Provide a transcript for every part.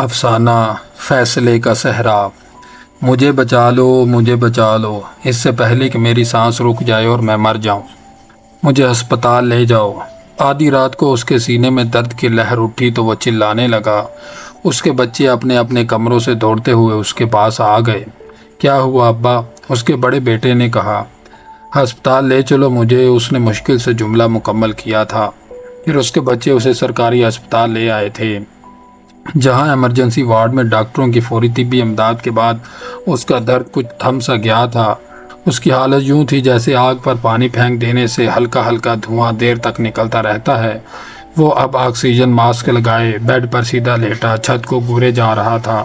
افسانہ فیصلے کا صحرا۔ مجھے بچا لو، مجھے بچا لو، اس سے پہلے کہ میری سانس رک جائے اور میں مر جاؤں، مجھے ہسپتال لے جاؤ۔ آدھی رات کو اس کے سینے میں درد کی لہر اٹھی تو وہ چلانے لگا۔ اس کے بچے اپنے اپنے کمروں سے دوڑتے ہوئے اس کے پاس آ گئے۔ کیا ہوا ابا؟ اس کے بڑے بیٹے نے کہا۔ ہسپتال لے چلو مجھے، اس نے مشکل سے جملہ مکمل کیا تھا۔ پھر اس کے بچے اسے سرکاری ہسپتال لے آئے تھے، جہاں ایمرجنسی وارڈ میں ڈاکٹروں کی فوری طبی امداد کے بعد اس کا درد کچھ تھم سا گیا تھا۔ اس کی حالت یوں تھی جیسے آگ پر پانی پھینک دینے سے ہلکا ہلکا دھواں دیر تک نکلتا رہتا ہے۔ وہ اب آکسیجن ماسک لگائے بیڈ پر سیدھا لیٹا چھت کو گورے جا رہا تھا۔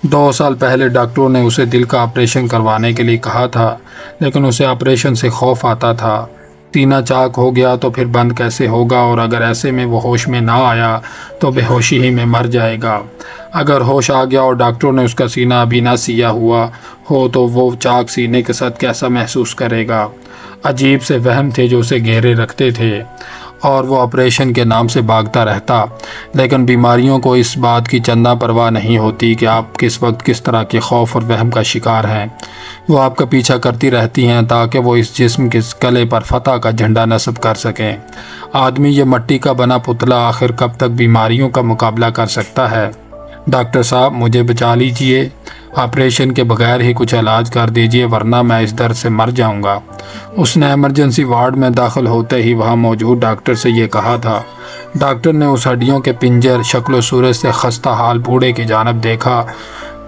2 سال پہلے ڈاکٹروں نے اسے دل کا آپریشن کروانے کے لیے کہا تھا، لیکن اسے آپریشن سے خوف آتا تھا۔ سینہ چاک ہو گیا تو پھر بند کیسے ہوگا، اور اگر ایسے میں وہ ہوش میں نہ آیا تو بے ہوشی ہی میں مر جائے گا۔ اگر ہوش آ گیا اور ڈاکٹروں نے اس کا سینہ ابھی نہ سیا ہوا ہو تو وہ چاک سینے کے ساتھ کیسا محسوس کرے گا۔ عجیب سے وہم تھے جو اسے گھیرے رکھتے تھے، اور وہ آپریشن کے نام سے بھاگتا رہتا، لیکن بیماریوں کو اس بات کی چندہ پرواہ نہیں ہوتی کہ آپ کس وقت کس طرح کے خوف اور وہم کا شکار ہیں۔ وہ آپ کا پیچھا کرتی رہتی ہیں تاکہ وہ اس جسم کے گلے پر فتح کا جھنڈا نصب کر سکیں۔ آدمی یہ مٹی کا بنا پتلا آخر کب تک بیماریوں کا مقابلہ کر سکتا ہے؟ ڈاکٹر صاحب مجھے بچا لیجئے، آپریشن کے بغیر ہی کچھ علاج کر دیجئے ورنہ میں اس درد سے مر جاؤں گا۔ اس نے ایمرجنسی وارڈ میں داخل ہوتے ہی وہاں موجود ڈاکٹر سے یہ کہا تھا۔ ڈاکٹر نے اس ہڈیوں کے پنجر شکل و صورت سے خستہ حال بوڑھے کی جانب دیکھا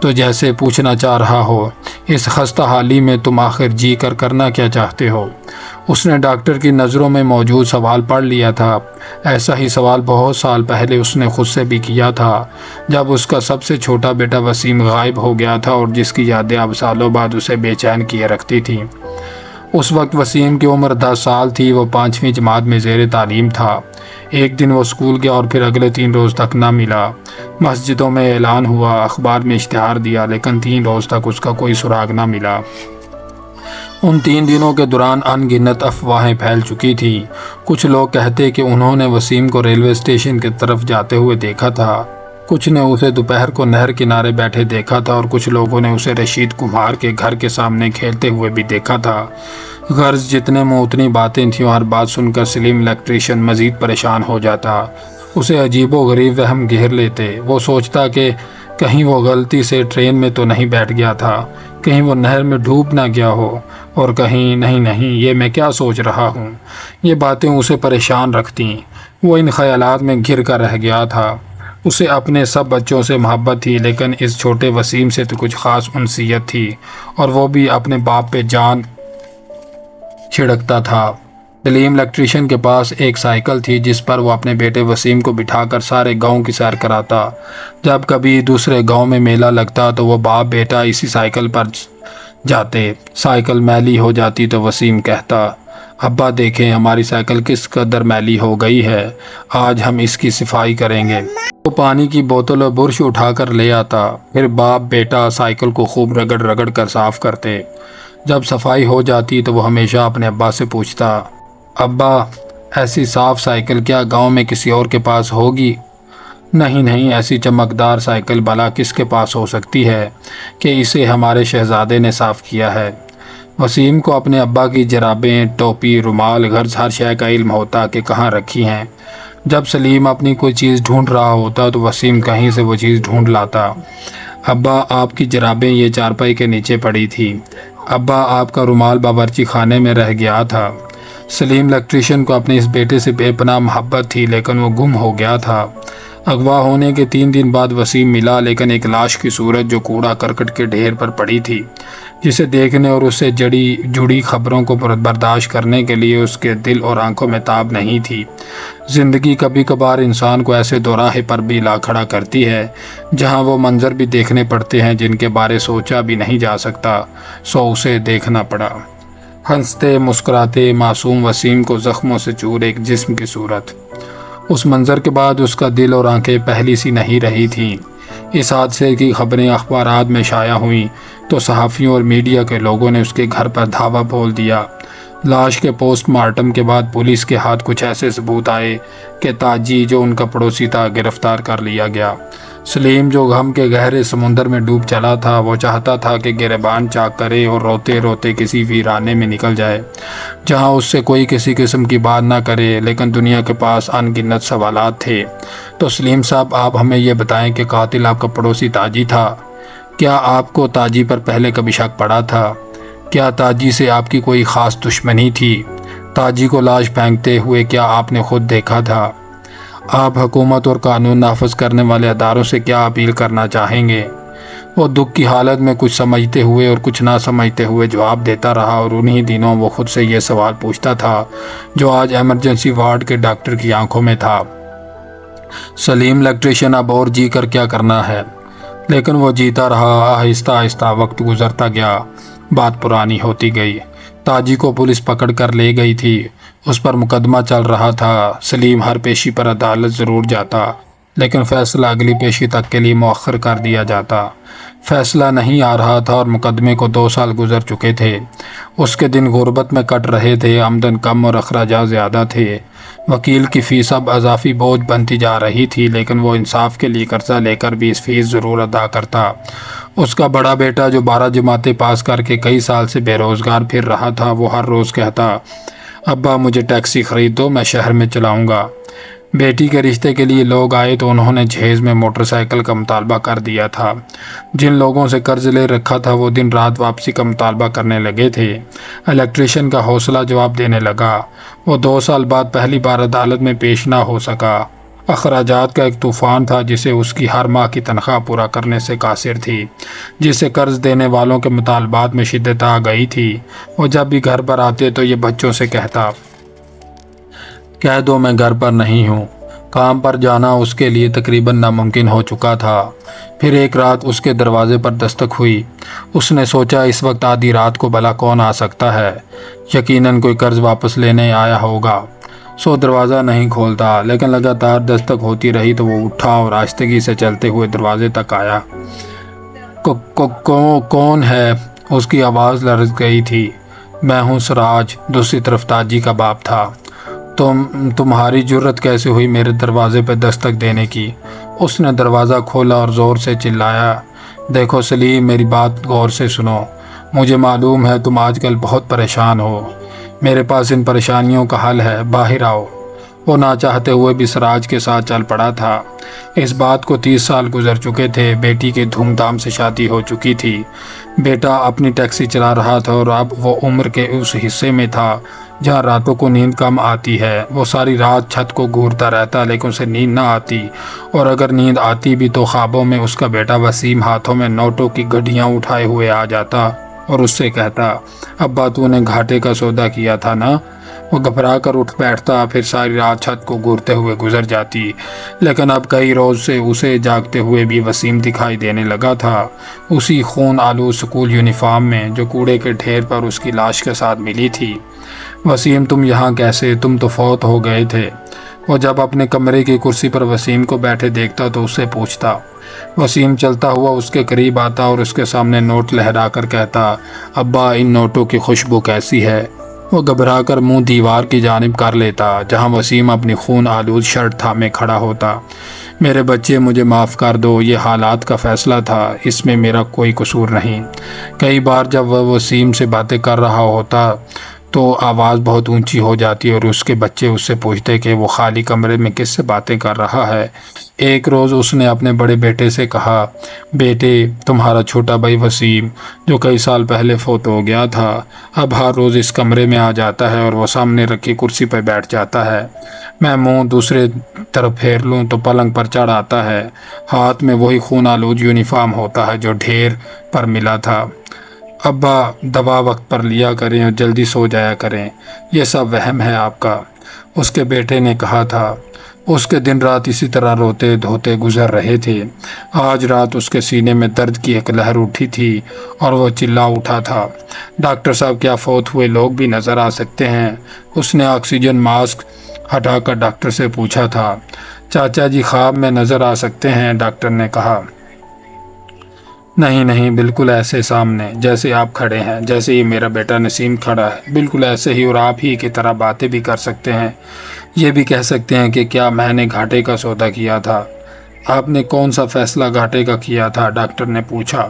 تو جیسے پوچھنا چاہ رہا ہو، اس خستہ حالی میں تم آخر جی کر کرنا کیا چاہتے ہو؟ اس نے ڈاکٹر کی نظروں میں موجود سوال پڑھ لیا تھا۔ ایسا ہی سوال بہت سال پہلے اس نے خود سے بھی کیا تھا، جب اس کا سب سے چھوٹا بیٹا وسیم غائب ہو گیا تھا اور جس کی یادیں اب سالوں بعد اسے بے چین کیے رکھتی تھیں۔ اس وقت وسیم کی عمر 10 سال تھی، وہ 5ویں جماعت میں زیر تعلیم تھا۔ ایک دن وہ اسکول گیا اور پھر اگلے 3 روز تک نہ ملا۔ مسجدوں میں اعلان ہوا، اخبار میں اشتہار دیا، لیکن 3 روز تک اس کا کوئی سراغ نہ ملا۔ ان 3 دنوں کے دوران ان گنت افواہیں پھیل چکی تھیں۔ کچھ لوگ کہتے کہ انہوں نے وسیم کو ریلوے اسٹیشن کی طرف جاتے ہوئے دیکھا تھا، کچھ نے اسے دوپہر کو نہر کنارے بیٹھے دیکھا تھا، اور کچھ لوگوں نے اسے رشید کمار کے گھر کے سامنے کھیلتے ہوئے بھی دیکھا تھا۔ غرض جتنے منہ اتنی باتیں تھیں، ہر بات سن کر سلیم الیکٹریشین مزید پریشان ہو جاتا۔ اسے عجیب و غریب وہم گھیر لیتے۔ وہ سوچتا کہ کہیں وہ غلطی سے ٹرین میں تو نہیں بیٹھ گیا تھا، کہیں وہ نہر میں ڈوب نہ گیا ہو، اور کہیں نہیں یہ میں کیا سوچ رہا ہوں۔ یہ باتیں اسے پریشان رکھتیں۔ وہ ان خیالات میں گھر کر رہ گیا تھا۔ اسے اپنے سب بچوں سے محبت تھی، لیکن اس چھوٹے وسیم سے تو کچھ خاص انسیت تھی، اور وہ بھی اپنے باپ پہ جان چھڑکتا تھا۔ سلیم الیکٹریشین کے پاس ایک سائیکل تھی جس پر وہ اپنے بیٹے وسیم کو بٹھا کر سارے گاؤں کی سیر کراتا۔ جب کبھی دوسرے گاؤں میں میلہ لگتا تو وہ باپ بیٹا اسی سائیکل پر جاتے۔ سائیکل میلی ہو جاتی تو وسیم کہتا، ابا دیکھیں ہماری سائیکل کس قدر میلی ہو گئی ہے، آج ہم اس کی صفائی کریں گے۔ وہ پانی کی بوتل اور برش اٹھا کر لے آتا، پھر باپ بیٹا سائیکل کو خوب رگڑ رگڑ کر صاف کرتے۔ جب صفائی ہو جاتی تو وہ ہمیشہ اپنے ابا سے پوچھتا، ابا ایسی صاف سائیکل کیا گاؤں میں کسی اور کے پاس ہوگی؟ نہیں ایسی چمکدار سائیکل بھلا کس کے پاس ہو سکتی ہے کہ اسے ہمارے شہزادے نے صاف کیا ہے۔ وسیم کو اپنے ابا کی جرابیں، ٹوپی، رومال، غرض ہر شے کا علم ہوتا کہ کہاں رکھی ہیں۔ جب سلیم اپنی کوئی چیز ڈھونڈ رہا ہوتا تو وسیم کہیں سے وہ چیز ڈھونڈ لاتا۔ ابا آپ کی جرابیں یہ چارپائی کے نیچے پڑی تھی، ابا آپ کا رومال باورچی خانے میں رہ گیا تھا۔ سلیم الیکٹریشین کو اپنے اس بیٹے سے بے پناہ محبت تھی، لیکن وہ گم ہو گیا تھا۔ اغوا ہونے کے 3 دن بعد وسیم ملا، لیکن ایک لاش کی صورت جو کوڑا کرکٹ کے ڈھیر پر پڑی تھی، جسے دیکھنے اور اس سے جڑی خبروں کو برداشت کرنے کے لیے اس کے دل اور آنکھوں میں تاب نہیں تھی۔ زندگی کبھی کبھار انسان کو ایسے دوراہے پر بھی لا کھڑا کرتی ہے جہاں وہ منظر بھی دیکھنے پڑتے ہیں جن کے بارے سوچا بھی نہیں جا سکتا، سو اسے دیکھنا پڑا۔ ہنستے مسکراتے معصوم وسیم کو زخموں سے چور ایک جسم کی صورت۔ اس منظر کے بعد اس کا دل اور آنکھیں پہلی سی نہیں رہی تھیں۔ اس حادثے کی خبریں اخبارات میں شائع ہوئیں تو صحافیوں اور میڈیا کے لوگوں نے اس کے گھر پر دھاوا بول دیا۔ لاش کے پوسٹ مارٹم کے بعد پولیس کے ہاتھ کچھ ایسے ثبوت آئے کہ تاجی جو ان کا پڑوسی تھا گرفتار کر لیا گیا۔ سلیم جو غم کے گہرے سمندر میں ڈوب چلا تھا، وہ چاہتا تھا کہ گریبان چاک کرے اور روتے روتے کسی ویرانے میں نکل جائے جہاں اس سے کوئی کسی قسم کی بات نہ کرے، لیکن دنیا کے پاس ان گنت سوالات تھے۔ تو سلیم صاحب، آپ ہمیں یہ بتائیں کہ قاتل آپ کا پڑوسی تاجی تھا۔ کیا آپ کو تاجی پر پہلے کبھی شک پڑا تھا؟ کیا تاجی سے آپ کی کوئی خاص دشمنی تھی؟ تاجی کو لاش پھینکتے ہوئے کیا آپ نے خود دیکھا تھا؟ آپ حکومت اور قانون نافذ کرنے والے اداروں سے کیا اپیل کرنا چاہیں گے؟ وہ دکھ کی حالت میں کچھ سمجھتے ہوئے اور کچھ نہ سمجھتے ہوئے جواب دیتا رہا، اور انہی دنوں وہ خود سے یہ سوال پوچھتا تھا جو آج ایمرجنسی وارڈ کے ڈاکٹر کی آنکھوں میں تھا۔ سلیم الیکٹریشین اب اور جی کر کیا کرنا ہے؟ لیکن وہ جیتا رہا۔ آہستہ آہستہ وقت گزرتا گیا، بات پرانی ہوتی گئی۔ تاجی کو پولیس پکڑ کر لے گئی تھی، اس پر مقدمہ چل رہا تھا۔ سلیم ہر پیشی پر عدالت ضرور جاتا، لیکن فیصلہ اگلی پیشی تک کے لیے مؤخر کر دیا جاتا۔ فیصلہ نہیں آ رہا تھا اور مقدمے کو 2 سال گزر چکے تھے۔ اس کے دن غربت میں کٹ رہے تھے، آمدن کم اور اخراجات زیادہ تھے۔ وکیل کی فیس اب اضافی بوجھ بنتی جا رہی تھی، لیکن وہ انصاف کے لیے قرضہ لے کر بھی اس فیس ضرور ادا کرتا۔ اس کا بڑا بیٹا جو 12 جماعتیں پاس کر کے کئی سال سے بے روزگار پھر رہا تھا، وہ ہر روز کہتا، ابا مجھے ٹیکسی خرید دو، میں شہر میں چلاؤں گا۔ بیٹی کے رشتے کے لیے لوگ آئے تو انہوں نے جہیز میں موٹر سائیکل کا مطالبہ کر دیا تھا۔ جن لوگوں سے قرض لے رکھا تھا وہ دن رات واپسی کا مطالبہ کرنے لگے تھے۔ الیکٹریشین کا حوصلہ جواب دینے لگا۔ وہ 2 سال بعد پہلی بار عدالت میں پیش نہ ہو سکا۔ اخراجات کا ایک طوفان تھا جسے اس کی ہر ماہ کی تنخواہ پورا کرنے سے قاصر تھی، جسے قرض دینے والوں کے مطالبات میں شدت آ گئی تھی۔ وہ جب بھی گھر پر آتے تو یہ بچوں سے کہتا، کہہ دو میں گھر پر نہیں ہوں۔ کام پر جانا اس کے لیے تقریباً ناممکن ہو چکا تھا۔ پھر ایک رات اس کے دروازے پر دستک ہوئی۔ اس نے سوچا اس وقت آدھی رات کو بھلا کون آ سکتا ہے؟ یقیناً کوئی قرض واپس لینے آیا ہوگا۔ سو دروازہ نہیں کھولتا، لیکن لگاتار دستک ہوتی رہی تو وہ اٹھا اور آہستگی سے چلتے ہوئے دروازے تک آیا۔ کون ہے؟ اس کی آواز لرز گئی تھی۔ میں ہوں سراج، دوسری طرف تاجی کا باپ تھا۔ تمہاری جرت کیسے ہوئی میرے دروازے پہ دستک دینے کی؟ اس نے دروازہ کھولا اور زور سے چلایا، دیکھو سلیم، میری بات غور سے سنو۔ مجھے معلوم ہے تم آج کل بہت پریشان ہو، میرے پاس ان پریشانیوں کا حل ہے، باہر آؤ۔ وہ نہ چاہتے ہوئے بھی سراج کے ساتھ چل پڑا تھا۔ اس بات کو 30 سال گزر چکے تھے۔ بیٹی کی دھوم دھام سے شادی ہو چکی تھی، بیٹا اپنی ٹیکسی چلا رہا تھا اور اب وہ عمر کے اس حصے میں تھا جہاں راتوں کو نیند کم آتی ہے۔ وہ ساری رات چھت کو گھورتا رہتا، لیکن اسے نیند نہ آتی، اور اگر نیند آتی بھی تو خوابوں میں اس کا بیٹا وسیم ہاتھوں میں نوٹوں کی گڈھیاں اٹھائے ہوئے آ جاتا اور اس سے کہتا، ابا تو نے گھاٹے کا سودا کیا تھا نا؟ وہ گھبرا کر اٹھ بیٹھتا، پھر ساری رات چھت کو گھورتے ہوئے گزر جاتی۔ لیکن اب کئی روز سے اسے جاگتے ہوئے بھی وسیم دکھائی دینے لگا تھا، اسی خون آلود سکول یونیفارم میں جو کوڑے کے ڈھیر پر اس کی لاش کے ساتھ ملی تھی۔ وسیم تم یہاں کیسے؟ تم تو فوت ہو گئے تھے۔ وہ جب اپنے کمرے کی کرسی پر وسیم کو بیٹھے دیکھتا تو اس سے پوچھتا۔ وسیم چلتا ہوا اس کے قریب آتا اور اس کے سامنے نوٹ لہرا کر کہتا، ابا ان نوٹوں کی خوشبو کیسی ہے؟ وہ گھبرا کر منہ دیوار کی جانب کر لیتا جہاں وسیم اپنی خون آلود شرٹ تھامے کھڑا ہوتا۔ میرے بچے، مجھے معاف کر دو، یہ حالات کا فیصلہ تھا، اس میں میرا کوئی قصور نہیں۔ کئی بار جب وہ وسیم سے باتیں کر رہا ہوتا تو آواز بہت اونچی ہو جاتی اور اس کے بچے اس سے پوچھتے کہ وہ خالی کمرے میں کس سے باتیں کر رہا ہے۔ ایک روز اس نے اپنے بڑے بیٹے سے کہا، بیٹے، تمہارا چھوٹا بھائی وسیم جو کئی سال پہلے فوت ہو گیا تھا، اب ہر روز اس کمرے میں آ جاتا ہے اور وہ سامنے رکھی کرسی پہ بیٹھ جاتا ہے۔ میں منہ دوسرے طرف پھیر لوں تو پلنگ پر چڑھ آتا ہے، ہاتھ میں وہی خون آلود یونیفارم ہوتا ہے جو ڈھیر پر ملا تھا۔ ابا، دوا وقت پر لیا کریں اور جلدی سو جایا کریں، یہ سب وہم ہے آپ کا، اس کے بیٹے نے کہا تھا۔ اس کے دن رات اسی طرح روتے دھوتے گزر رہے تھے۔ آج رات اس کے سینے میں درد کی ایک لہر اٹھی تھی اور وہ چلا اٹھا تھا، ڈاکٹر صاحب، کیا فوت ہوئے لوگ بھی نظر آ سکتے ہیں؟ اس نے آکسیجن ماسک ہٹا کر ڈاکٹر سے پوچھا تھا۔ چاچا جی خواب میں نظر آ سکتے ہیں، ڈاکٹر نے کہا۔ نہیں، بالکل ایسے سامنے جیسے آپ کھڑے ہیں، جیسے یہ میرا بیٹا نسیم کھڑا ہے، بالکل ایسے ہی، اور آپ ہی کی طرح باتیں بھی کر سکتے ہیں۔ یہ بھی کہہ سکتے ہیں کہ کیا میں نے گھاٹے کا سودا کیا تھا؟ آپ نے کون سا فیصلہ گھاٹے کا کیا تھا؟ ڈاکٹر نے پوچھا۔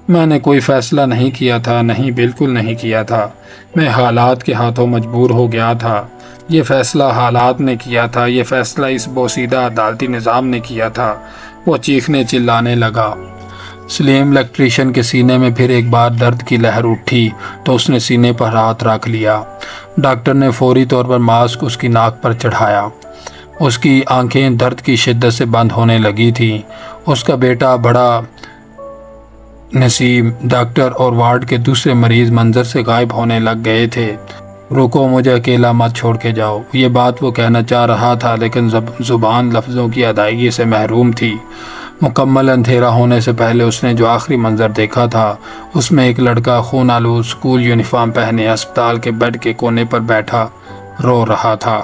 میں نے کوئی فیصلہ نہیں کیا تھا، نہیں، بالکل نہیں کیا تھا۔ میں حالات کے ہاتھوں مجبور ہو گیا تھا۔ یہ فیصلہ حالات نے کیا تھا، یہ فیصلہ اس بوسیدہ عدالتی نظام نے کیا تھا۔ وہ چیخنے چلانے لگا۔ سلیم الیکٹریشین کے سینے میں پھر ایک بار درد کی لہر اٹھی تو اس نے سینے پر ہاتھ رکھ لیا۔ ڈاکٹر نے فوری طور پر ماسک اس کی ناک پر چڑھایا۔ اس کی آنکھیں درد کی شدت سے بند ہونے لگی تھیں۔ اس کا بیٹا بڑا نسیم، ڈاکٹر اور وارڈ کے دوسرے مریض منظر سے غائب ہونے لگ گئے تھے۔ رکو، مجھے اکیلا مت چھوڑ کے جاؤ۔ یہ بات وہ کہنا چاہ رہا تھا لیکن زبان لفظوں کی ادائیگی سے محروم تھی۔ مکمل اندھیرا ہونے سے پہلے اس نے جو آخری منظر دیکھا تھا اس میں ایک لڑکا خون آلود اسکول یونیفارم پہنے ہسپتال کے بیڈ کے کونے پر بیٹھا رو رہا تھا۔